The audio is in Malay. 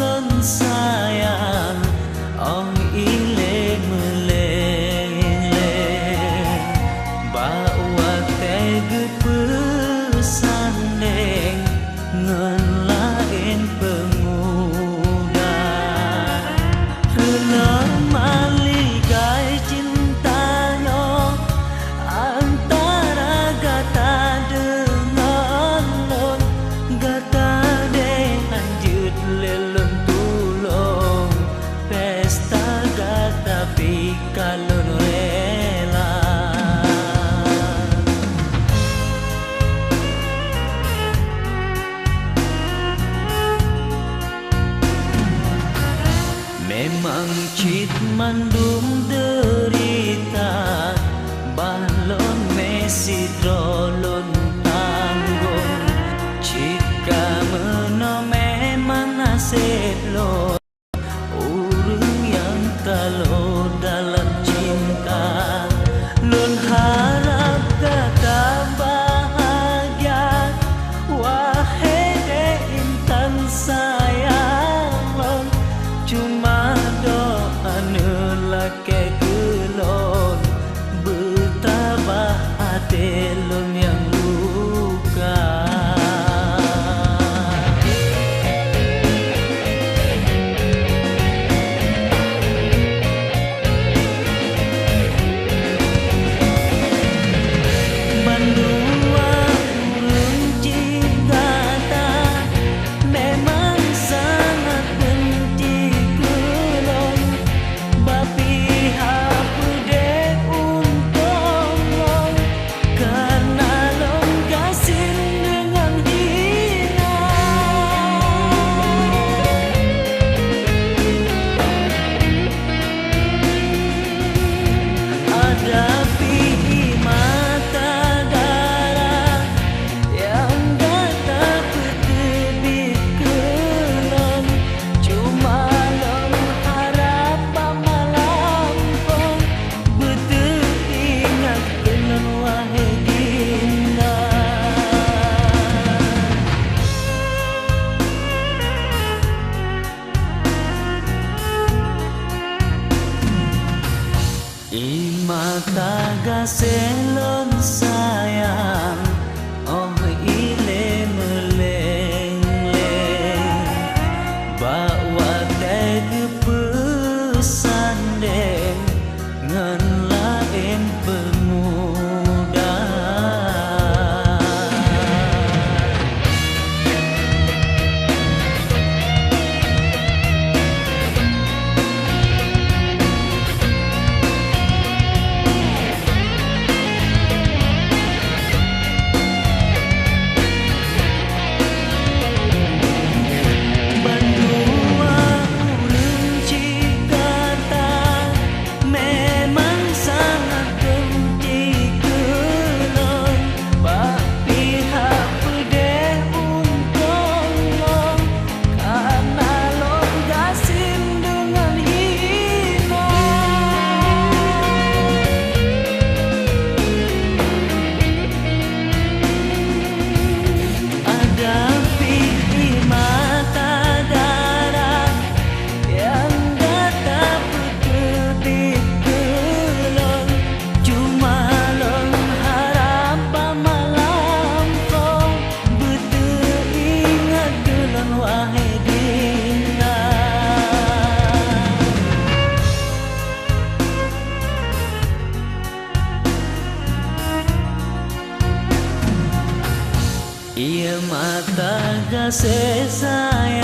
lon sayang ong ile meleleh bawa tege pesandeng ngen lain pemuda rena maligai cintanya antara gata dengan lon gata deh lanjut lelon tulong pesta gata pikalon rela memang cit mandum derita balon mesi drolon tanggung jika meno memang nasib lo urung yang kalau dalam cinta lon harap kata bahagia wahai intan sayang lon cuma doa nelake gelon bertabah hati lon yang luka bandua urung cinta memang sangat benci kelon bapi hapu dek untung long karena long gasin dengan hina ada pi mata darah yang gata petebik kelon cuma long harap malam pun betul ingat kelon wahai dinda mata gaselon sayang oh ile meleleh bawa tege pesandeng ngan lain pemuda bandua urung cikata memang sangat benci kelon bapi hapu deh untung long karena long gasin dengan hina ada pi mata darah yang gata petebik kelon cuma long harap malam kau betul ingat kelon wahai dinda ia mata kasih sayang